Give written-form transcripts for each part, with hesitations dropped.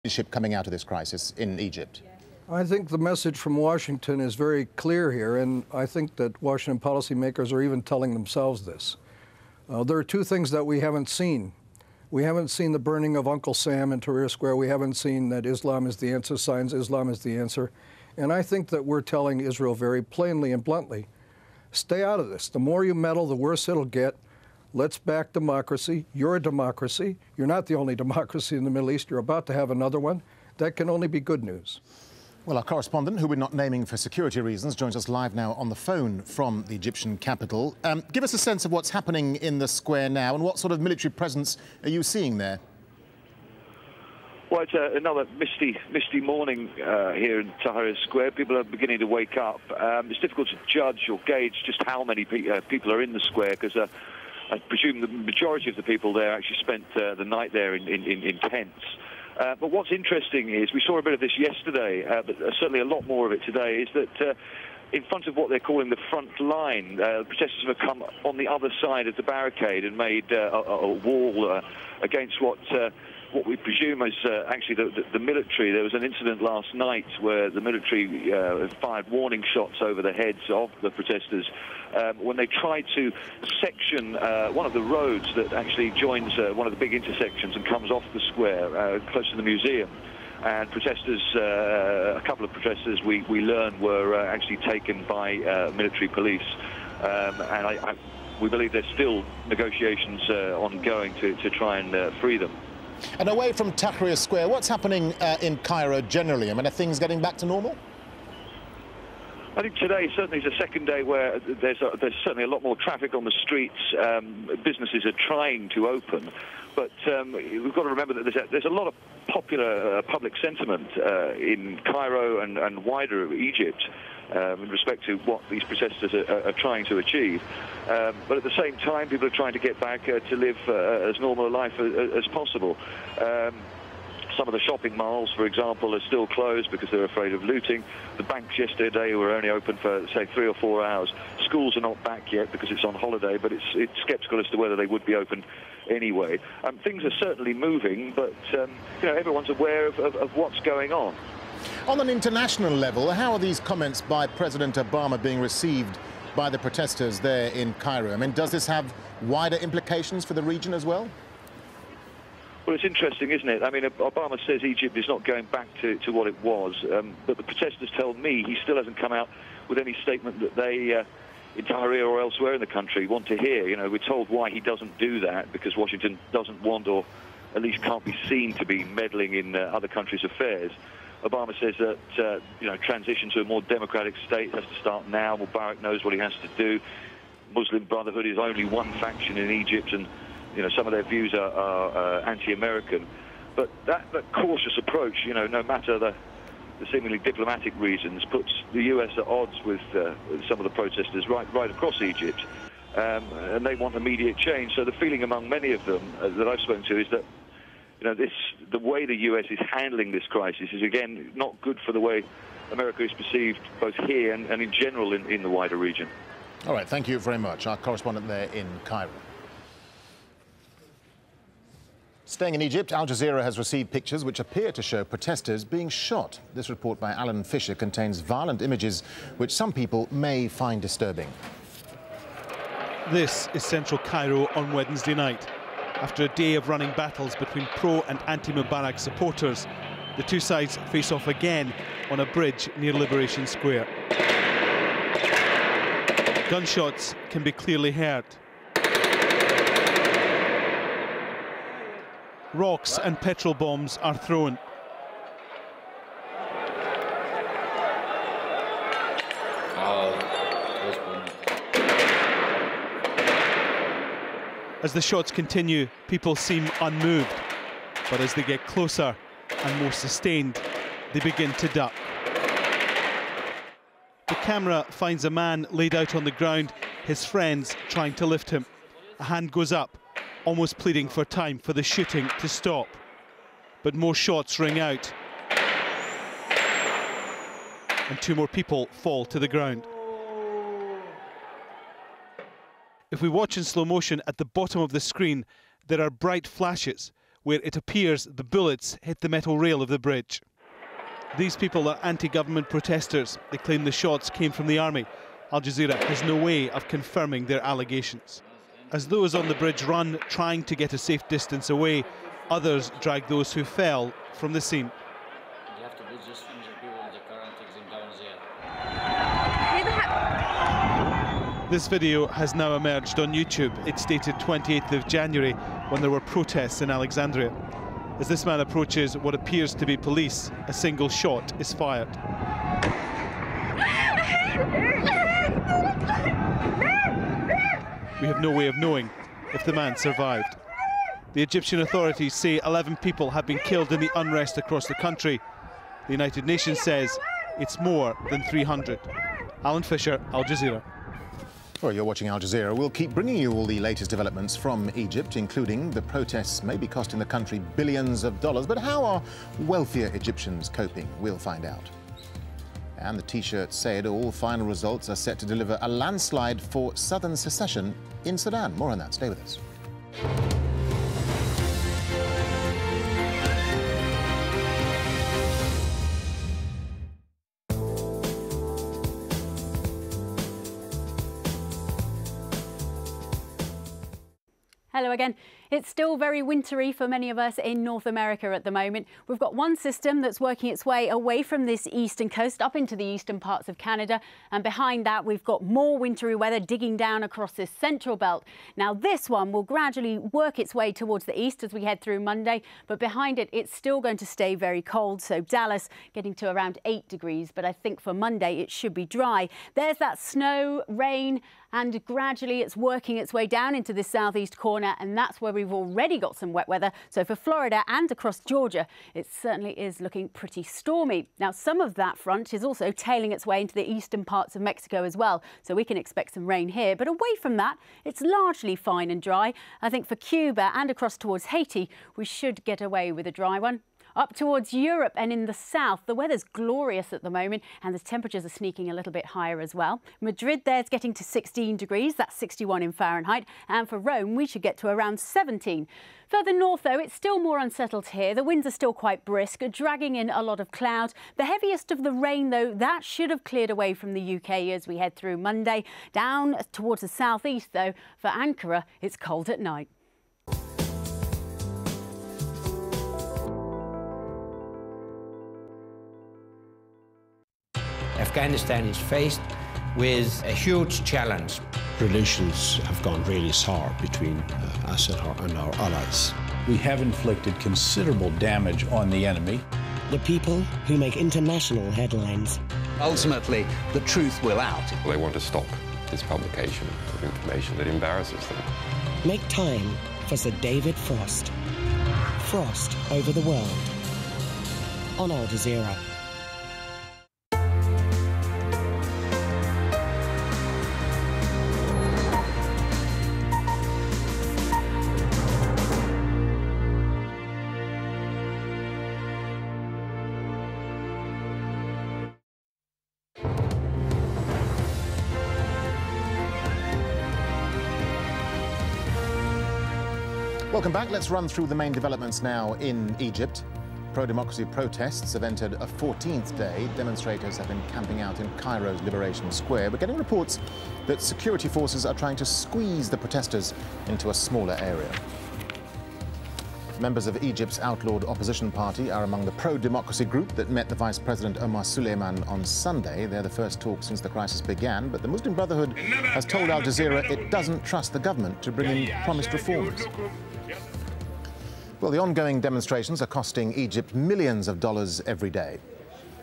leadership coming out of this crisis in Egypt? I think the message from Washington is very clear here, and I think that Washington policymakers are even telling themselves this. There are two things that we haven't seen. We haven't seen the burning of Uncle Sam in Tahrir Square. We haven't seen that Islam is the answer, signs Islam is the answer. And I think that we're telling Israel very plainly and bluntly, stay out of this. The more you meddle, the worse it'll get. Let's back democracy. You're a democracy. You're not the only democracy in the Middle East. You're about to have another one. That can only be good news. Well, our correspondent, who we're not naming for security reasons, joins us live now on the phone from the Egyptian capital. Give us a sense of what's happening in the square now and what sort of military presence are you seeing there? Well, it's another misty morning here in Tahrir Square. People are beginning to wake up. It's difficult to judge or gauge just how many people are in the square, because I presume the majority of the people there actually spent the night there in tents. But what's interesting is, we saw a bit of this yesterday, but certainly a lot more of it today, is that in front of what they're calling the front line, protesters have come on the other side of the barricade and made a wall against what we presume is actually the military. There was an incident last night where the military fired warning shots over the heads of the protesters when they tried to section one of the roads that actually joins one of the big intersections and comes off the square close to the museum. And protesters, a couple of protesters we learned were actually taken by military police. And we believe there's still negotiations ongoing to try and free them. And away from Tahrir Square, what's happening in Cairo generally? I mean, are things getting back to normal? I think today certainly is a second day where there's certainly a lot more traffic on the streets. Businesses are trying to open, but we've got to remember that there's a lot of popular public sentiment in Cairo and wider Egypt in respect to what these protesters are trying to achieve. But at the same time, people are trying to get back to live as normal a life as possible. Some of the shopping malls, for example, are still closed because they're afraid of looting. The banks yesterday were only open for, say, 3 or 4 hours. Schools are not back yet because it's on holiday, but it's sceptical as to whether they would be open anyway. Things are certainly moving, but everyone's aware of what's going on. On an international level, how are these comments by President Obama being received by the protesters there in Cairo? I mean, does this have wider implications for the region as well? Well, it's interesting, isn't it? I mean, Obama says Egypt is not going back to what it was, but the protesters tell me he still hasn't come out with any statement that they, in Tahrir or elsewhere in the country, want to hear. You know, we're told why he doesn't do that, because Washington doesn't want, or at least can't be seen to be meddling in other countries' affairs. Obama says that, transition to a more democratic state has to start now. Mubarak knows what he has to do. Muslim Brotherhood is only one faction in Egypt, and some of their views are anti-American. But that cautious approach, no matter the seemingly diplomatic reasons, puts the US at odds with some of the protesters right across Egypt. And they want immediate change. So the feeling among many of them that I've spoken to is that the way the US is handling this crisis is, again, not good for the way America is perceived both here and in general in the wider region. All right, thank you very much. Our correspondent there in Cairo. Staying in Egypt, Al Jazeera has received pictures which appear to show protesters being shot. This report by Alan Fisher contains violent images which some people may find disturbing. This is central Cairo on Wednesday night. After a day of running battles between pro and anti-Mubarak supporters, the two sides face off again on a bridge near Liberation Square. Gunshots can be clearly heard. Rocks and petrol bombs are thrown. As the shots continue, people seem unmoved, but as they get closer and more sustained, they begin to duck. The camera finds a man laid out on the ground, his friends trying to lift him. A hand goes up, almost pleading for time for the shooting to stop. But more shots ring out, and 2 more people fall to the ground. If we watch in slow motion, at the bottom of the screen, there are bright flashes, where it appears the bullets hit the metal rail of the bridge. These people are anti-government protesters. They claim the shots came from the army. Al Jazeera has no way of confirming their allegations. As those on the bridge run, trying to get a safe distance away, others drag those who fell from the scene. This video has now emerged on YouTube. It's dated 28th of January, when there were protests in Alexandria. As this man approaches what appears to be police, a single shot is fired. We have no way of knowing if the man survived. The Egyptian authorities say 11 people have been killed in the unrest across the country. The United Nations says it's more than 300. Alan Fisher, Al Jazeera. Well, you're watching Al Jazeera. We'll keep bringing you all the latest developments from Egypt, including the protests may be costing the country billions of dollars. But how are wealthier Egyptians coping? We'll find out. And the T-shirt said all final results are set to deliver a landslide for southern secession in Sudan. More on that. Stay with us. Hello again. It's still very wintry for many of us in North America at the moment. We've got one system that's working its way away from this eastern coast up into the eastern parts of Canada. And behind that, we've got more wintry weather digging down across this central belt. Now, this one will gradually work its way towards the east as we head through Monday. But behind it, it's still going to stay very cold. So Dallas getting to around 8 degrees. But I think for Monday, it should be dry. There's that snow, rain, and gradually it's working its way down into the southeast corner, and that's where we've already got some wet weather. So for Florida and across Georgia, it certainly is looking pretty stormy. Now, some of that front is also tailing its way into the eastern parts of Mexico as well, so we can expect some rain here. But away from that, it's largely fine and dry. I think for Cuba and across towards Haiti, we should get away with a dry one. Up towards Europe and in the south, the weather's glorious at the moment and the temperatures are sneaking a little bit higher as well. Madrid there's getting to 16 degrees, that's 61 in Fahrenheit. And for Rome, we should get to around 17. Further north, though, it's still more unsettled here. The winds are still quite brisk, dragging in a lot of clouds. The heaviest of the rain, though, that should have cleared away from the UK as we head through Monday. Down towards the southeast, though, for Ankara, it's cold at night. Afghanistan is faced with a huge challenge. Relations have gone really sour between us and our allies. We have inflicted considerable damage on the enemy. The people who make international headlines. Ultimately, the truth will out. They want to stop this publication of information that embarrasses them. Make time for Sir David Frost. Frost over the world. On Al Jazeera. Welcome back. Let's run through the main developments now in Egypt. Pro-democracy protests have entered a 14th day. Demonstrators have been camping out in Cairo's Liberation Square. We're getting reports that security forces are trying to squeeze the protesters into a smaller area. Members of Egypt's outlawed opposition party are among the pro-democracy group that met the Vice President Omar Suleiman on Sunday. They're the first talk since the crisis began, but the Muslim Brotherhood has told Al Jazeera it doesn't trust the government to bring in promised reforms. Well, the ongoing demonstrations are costing Egypt millions of dollars every day.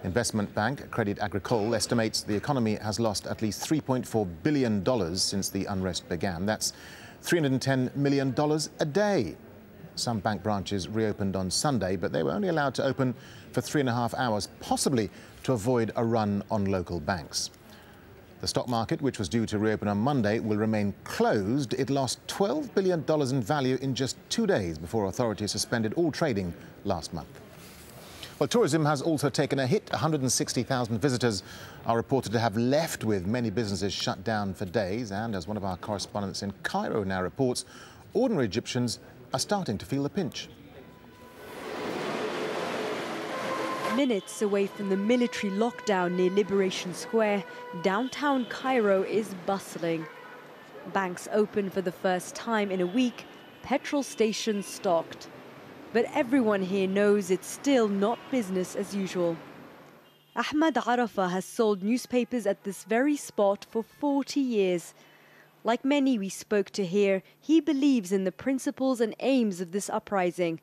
Investment bank Credit Agricole estimates the economy has lost at least $3.4 billion since the unrest began. That's $310 million a day. Some bank branches reopened on Sunday, but they were only allowed to open for 3.5 hours, possibly to avoid a run on local banks. The stock market, which was due to reopen on Monday, will remain closed. It lost $12 billion in value in just 2 days before authorities suspended all trading last month. Well, tourism has also taken a hit. 160,000 visitors are reported to have left, with many businesses shut down for days. And as one of our correspondents in Cairo now reports, ordinary Egyptians are starting to feel the pinch. minutes away from the military lockdown near Liberation Square, downtown Cairo is bustling. Banks open for the first time in a week, petrol stations stocked. But everyone here knows it's still not business as usual. Ahmad Arafah has sold newspapers at this very spot for 40 years. Like many we spoke to here, he believes in the principles and aims of this uprising.